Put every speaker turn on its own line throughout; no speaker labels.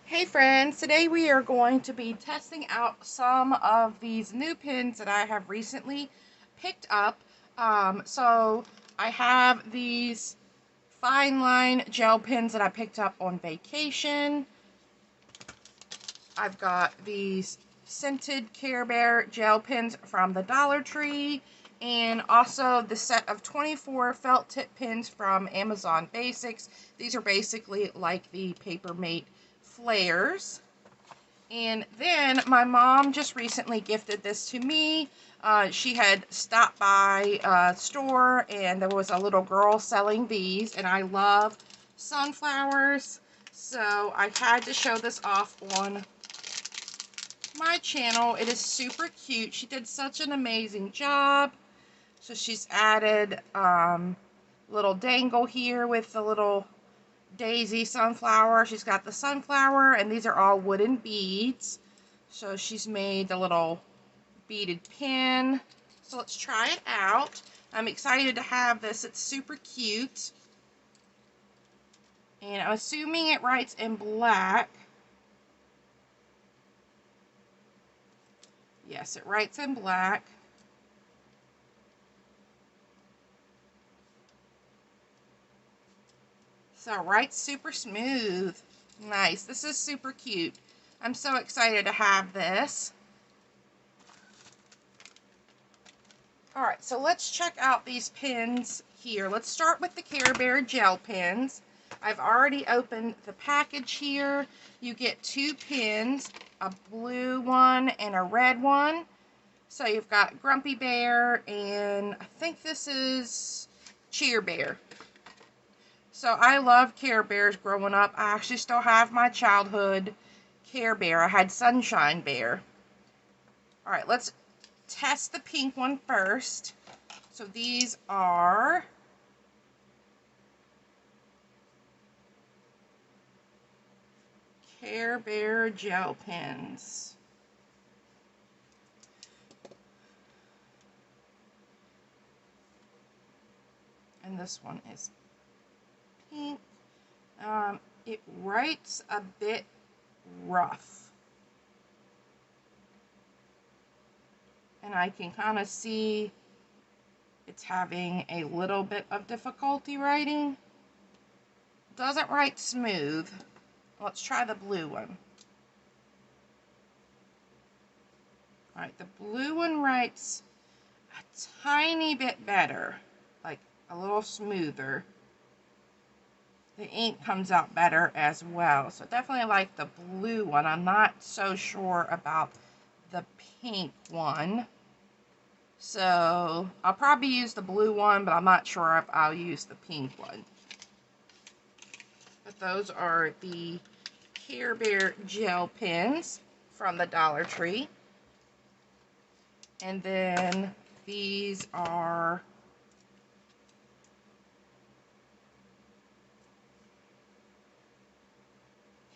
Hey friends, today we are going to be testing out some of these new pins that I have recently picked up. So I have these fine line gel pens that I picked up on vacation. I've got these scented Care Bear gel pens from the Dollar Tree, and also the set of 24 felt tip pins from Amazon Basics. These are basically like the Papermate flares. And then my mom just recently gifted this to me. She had stopped by a store and there was a little girl selling these, and I love sunflowers, so I had to show this off on my channel. It is super cute. She did such an amazing job. So she's added little dangle here with the little daisy sunflower. She's got the sunflower, and these are all wooden beads. So she's made the little beaded pin. So let's try it out. I'm excited to have this. It's super cute. And I'm assuming it writes in black. Yes, it writes in black. So it writes super smooth. Nice. This is super cute. I'm so excited to have this. Alright, so let's check out these pins here. Let's start with the Care Bear gel pens. I've already opened the package here. You get two pins, a blue one and a red one. So you've got Grumpy Bear, and I think this is Cheer Bear. So I love Care Bears growing up. I actually still have my childhood Care Bear. I had Sunshine Bear. Alright, let's test the pink one first. So these are Care Bear gel pens. And this one is pink. It writes a bit rough. And I can kind of see it's having a little bit of difficulty writing. Doesn't write smooth. Let's try the blue one. Alright, the blue one writes a tiny bit better, like a little smoother. The ink comes out better as well. So definitely like the blue one. I'm not so sure about the pink one. So I'll probably use the blue one, but I'm not sure if I'll use the pink one. But those are the Care Bear gel pens from the Dollar Tree. And then these are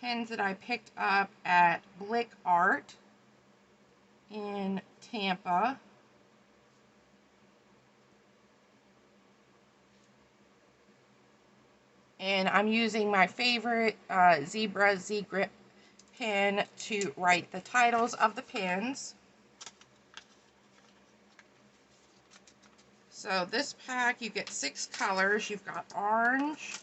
pens that I picked up at Blick Art in Tampa. And I'm using my favorite Zebra Z-Grip pen to write the titles of the pens. So this pack, you get 6 colors. You've got orange,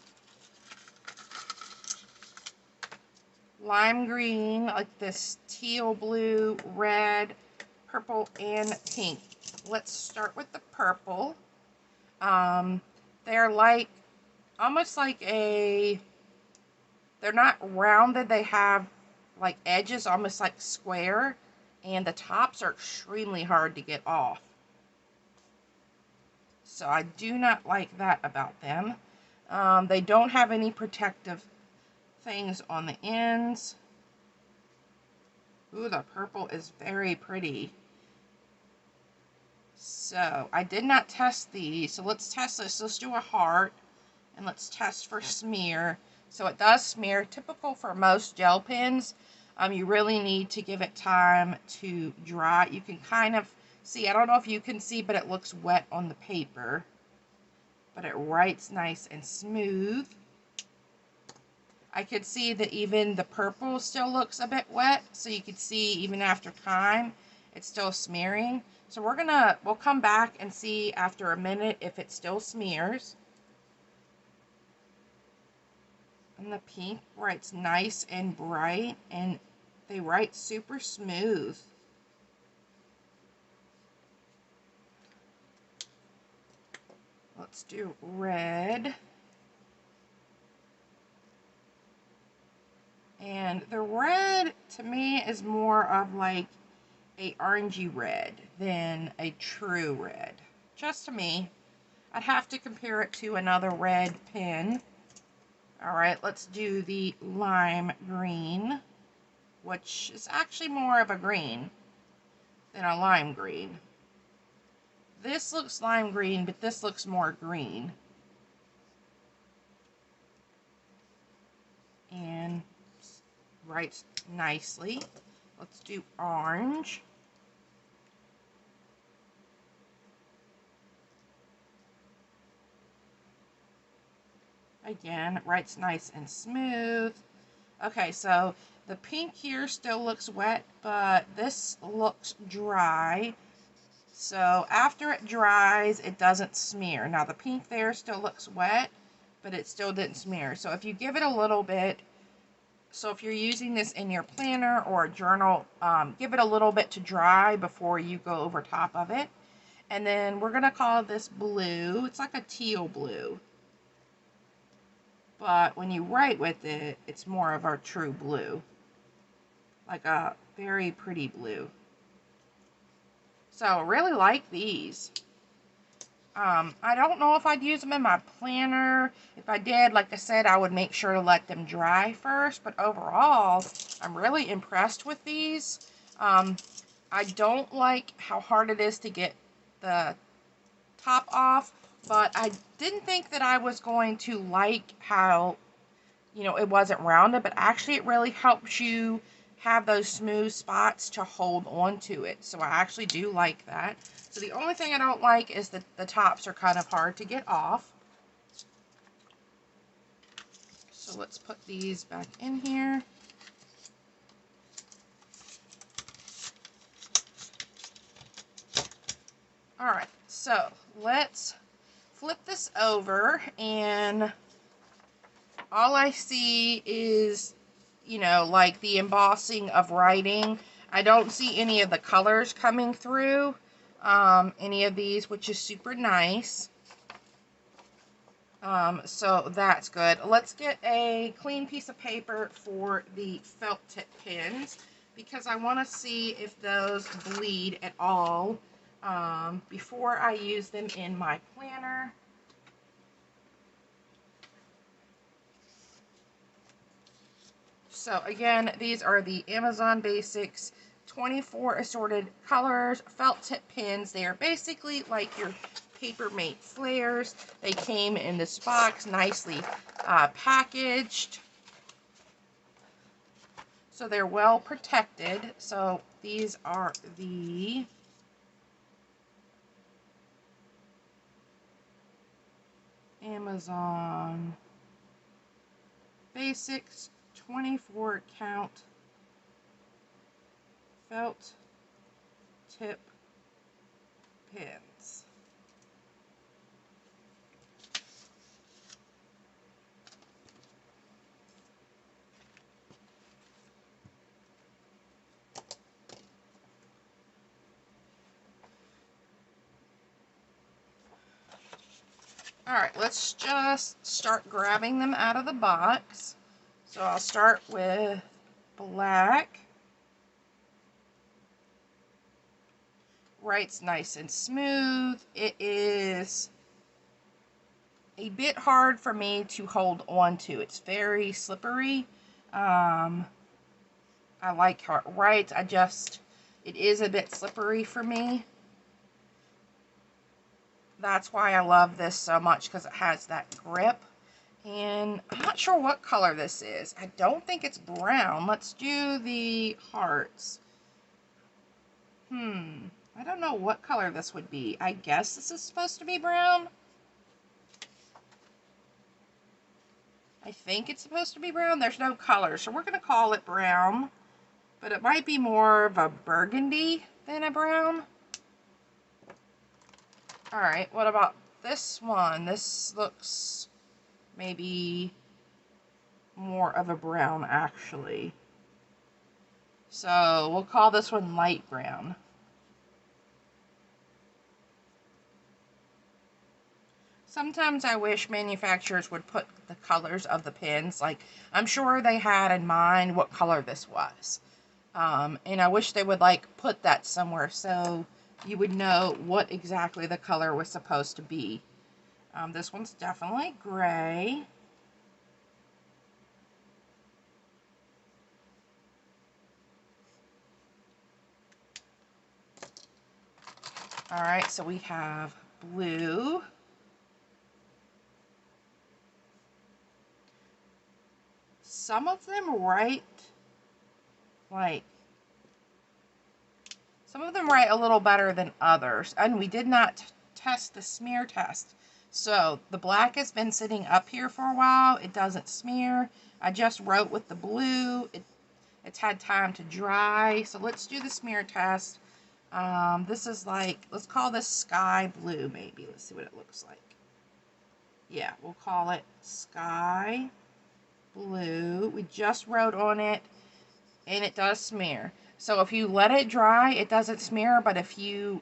lime green, like this teal blue, red, purple, and pink. Let's start with the purple. They're like, almost like they're not rounded, they have like edges, almost like square, and the tops are extremely hard to get off. So I do not like that about them. They don't have any protective things on the ends. Ooh, the purple is very pretty. So I did not test these. So let's test this. Let's do a heart, and let's test for smear. So it does smear. Typical for most gel pens. You really need to give it time to dry. You can kind of see, I don't know if you can see, but it looks wet on the paper. But it writes nice and smooth. I could see that even the purple still looks a bit wet, so you could see even after time, it's still smearing. So we'll come back and see after a minute if it still smears. And the pink writes nice and bright, and they write super smooth. Let's do red. And the red, to me, is more of like a orangey red than a true red. Just to me. I'd have to compare it to another red pen. Alright, let's do the lime green, which is actually more of a green than a lime green. This looks lime green, but this looks more green. And writes nicely. Let's do orange. Again, it writes nice and smooth. Okay, so the pink here still looks wet, but this looks dry. So after it dries, it doesn't smear. Now the pink there still looks wet, but it still didn't smear. So if you give it a little bit, so if you're using this in your planner or a journal, give it a little bit to dry before you go over top of it. And then we're gonna call this blue. It's like a teal blue. But when you write with it, it's more of a true blue. Like a very pretty blue. So I really like these. I don't know if I'd use them in my planner. If I did, like I said, I would make sure to let them dry first. But overall, I'm really impressed with these. I don't like how hard it is to get the top off, but I didn't think that I was going to like how, you know, it wasn't rounded, but actually it really helps you have those smooth spots to hold on to it. So I actually do like that. So the only thing I don't like is that the tops are kind of hard to get off. So let's put these back in here. All right, so let's flip this over, and all I see is, you know, like the embossing of writing. I don't see any of the colors coming through any of these, which is super nice. So that's good. Let's get a clean piece of paper for the felt tip pens, because I want to see if those bleed at all before I use them in my planner. So again, these are the Amazon Basics 24 assorted colors felt tip pens. They are basically like your Papermate flares. They came in this box, nicely packaged. So they're well protected. So these are the Amazon Basics 24 count felt tip pens. Alright, let's just start grabbing them out of the box. So I'll start with black. Writes nice and smooth. It is a bit hard for me to hold on to. It's very slippery. I like how it writes. It is a bit slippery for me. That's why I love this so much, because it has that grip. And I'm not sure what color this is. I don't think it's brown. Let's do the hearts. I don't know what color this would be. I guess this is supposed to be brown. I think it's supposed to be brown. There's no color, so we're going to call it brown. But it might be more of a burgundy than a brown. Alright, what about this one? This looks maybe more of a brown, actually. So we'll call this one light brown. Sometimes I wish manufacturers would put the colors of the pens. Like, I'm sure they had in mind what color this was. And I wish they would, like, put that somewhere so you would know what exactly the color was supposed to be. This one's definitely gray. Alright, so we have blue. Some of them write a little better than others, and we did not test the smear test. So the black has been sitting up here for a while. It doesn't smear. I just wrote with the blue. It's had time to dry. So let's do the smear test. This is like, let's call this sky blue maybe. Let's see what it looks like. Yeah, we'll call it sky blue. We just wrote on it, and it does smear. So if you let it dry, it doesn't smear, but if you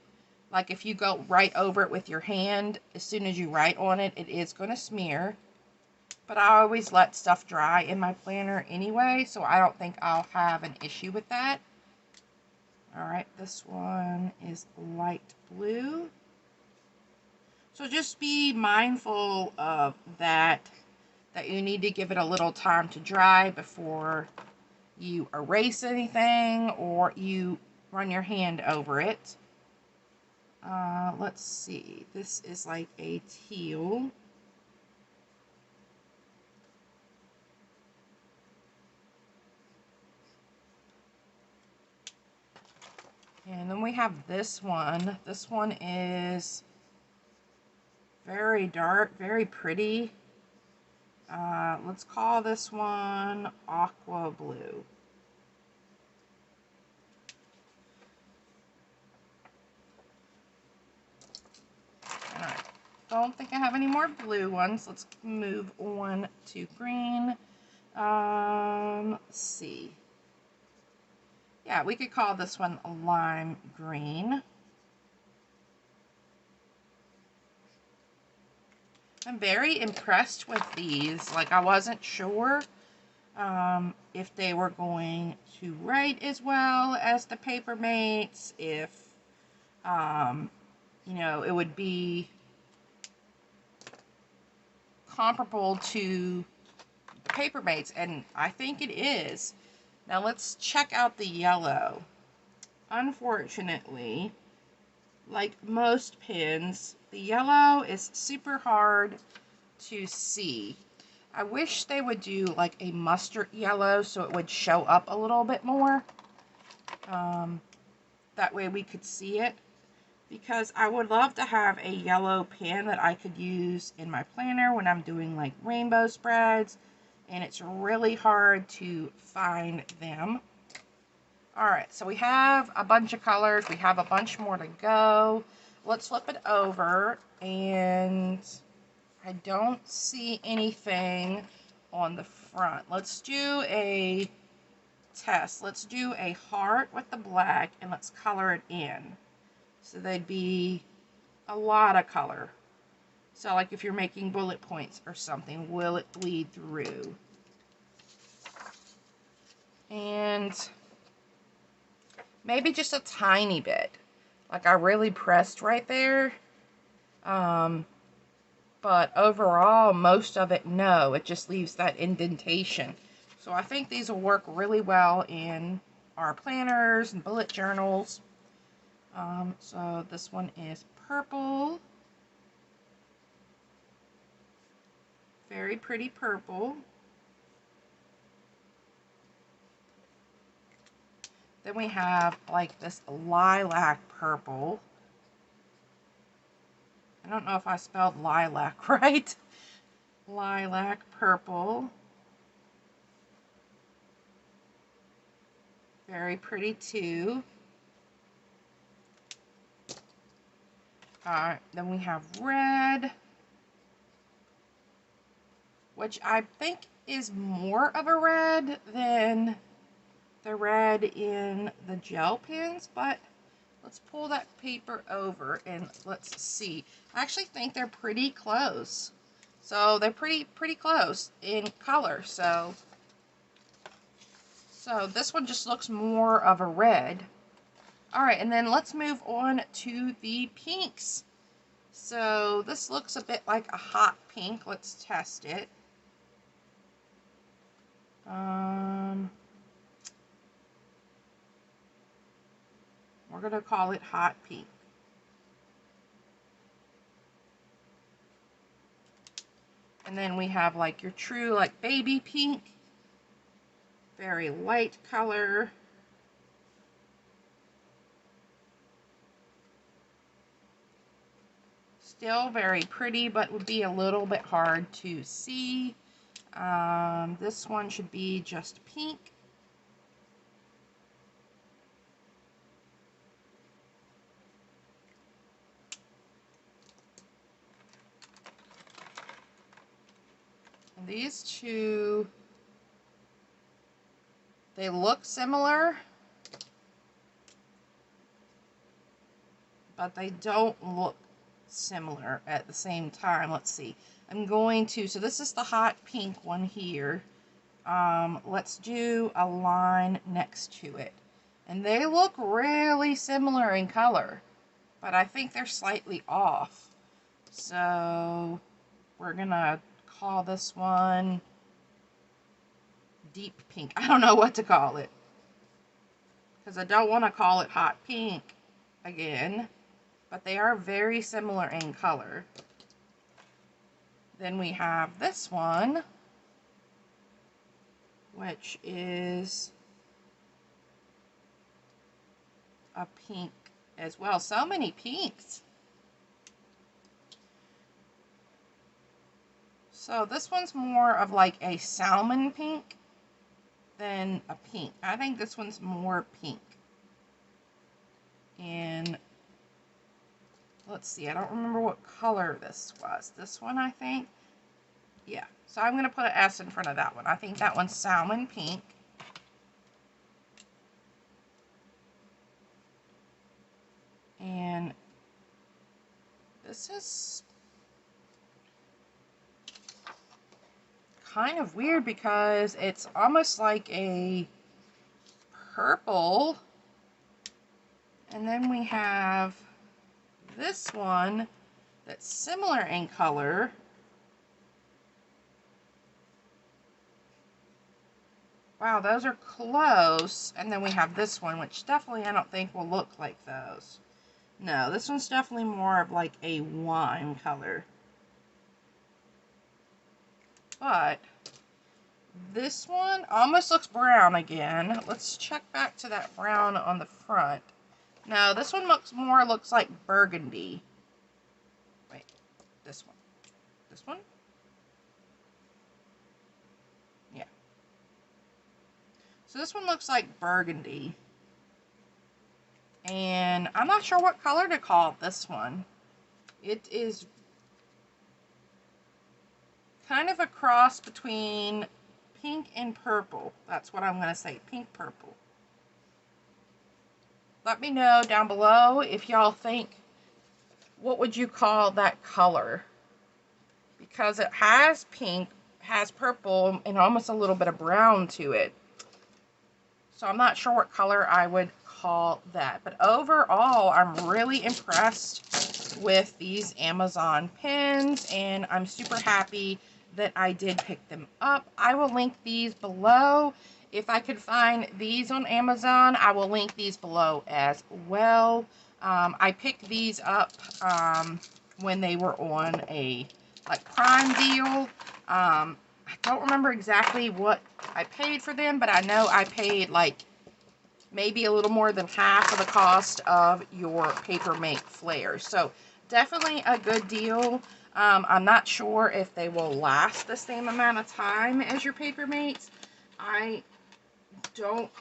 go right over it with your hand, as soon as you write on it, it is going to smear. But I always let stuff dry in my planner anyway, so I don't think I'll have an issue with that. Alright, this one is light blue. So just be mindful of that you need to give it a little time to dry before you erase anything or you run your hand over it. Let's see, this is like a teal. And then we have this one. This one is very dark, very pretty. Let's call this one aqua blue. Alright, don't think I have any more blue ones. Let's move on to green. Let's see. Yeah, we could call this one a lime green. I'm very impressed with these. Like, I wasn't sure if they were going to write as well as the Papermates, if, you know, it would be comparable to the Papermates, and I think it is. Now let's check out the yellow. Unfortunately, like most pens, the yellow is super hard to see. I wish they would do like a mustard yellow so it would show up a little bit more. That way we could see it. Because I would love to have a yellow pen that I could use in my planner when I'm doing like rainbow spreads. And it's really hard to find them. Alright, so we have a bunch of colors. We have a bunch more to go. Let's flip it over, and I don't see anything on the front. Let's do a test. Let's do a heart with the black, and let's color it in. So they'd be a lot of color. So like if you're making bullet points or something, will it bleed through? And maybe just a tiny bit. Like I really pressed right there. But overall, most of it, no. It just leaves that indentation. So I think these will work really well in our planners and bullet journals. So this one is purple. Very pretty purple. Then we have like this lilac purple. I don't know if I spelled lilac right. lilac purple. Very pretty too. Alright, then we have red, which I think is more of a red than the red in the gel pens, but let's pull that paper over and let's see. I actually think they're pretty close. So they're pretty close in color. So this one just looks more of a red. All right, and then let's move on to the pinks. So this looks a bit like a hot pink. Let's test it. We're gonna call it hot pink. And then we have like your true like baby pink. Very light color. Still very pretty, but would be a little bit hard to see. This one should be just pink. And these two, they look similar, but they don't look similar at the same time. Let's see. I'm going to, so this is the hot pink one here. Let's do a line next to it. And they look really similar in color, but I think they're slightly off. So we're gonna call this one deep pink. I don't know what to call it, because I don't want to call it hot pink again, but they are very similar in color. Then we have this one, which is a pink as well. So many pinks. So this one's more of like a salmon pink than a pink. I think this one's more pink. And let's see, I don't remember what color this was. This one, I think. Yeah, so I'm going to put an S in front of that one. I think that one's salmon pink. And this is kind of weird because it's almost like a purple. And then we have this one that's similar in color. Wow, those are close. And then we have this one, which definitely I don't think will look like those. No, this one's definitely more of like a wine color. But this one almost looks brown again. Let's check back to that brown on the front. No, this one looks like burgundy. Wait, this one. This one? Yeah. So this one looks like burgundy. And I'm not sure what color to call this one. It is kind of a cross between pink and purple. That's what I'm going to say, pink purple. Let me know down below if y'all think, what would you call that color? Because it has pink, has purple, and almost a little bit of brown to it. So I'm not sure what color I would call that. But overall, I'm really impressed with these Amazon pens, and I'm super happy that I did pick them up. I will link these below. If I could find these on Amazon, I will link these below as well. I picked these up when they were on a Prime deal. I don't remember exactly what I paid for them, but I know I paid like maybe a little more than half of the cost of your Paper Mate flares. So definitely a good deal. I'm not sure if they will last the same amount of time as your Papermates. I don't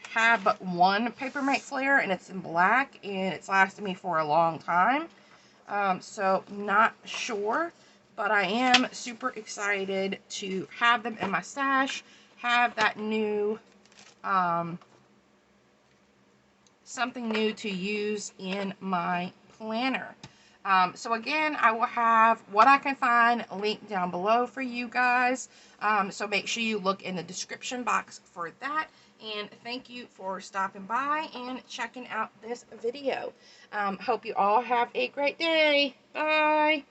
have but one Papermate flare, and it's in black, and it's lasted me for a long time. So not sure, but I am super excited to have them in my stash, have that new, something new to use in my planner. So again, I will have what I can find linked down below for you guys. So make sure you look in the description box for that. And thank you for stopping by and checking out this video. Hope you all have a great day. Bye.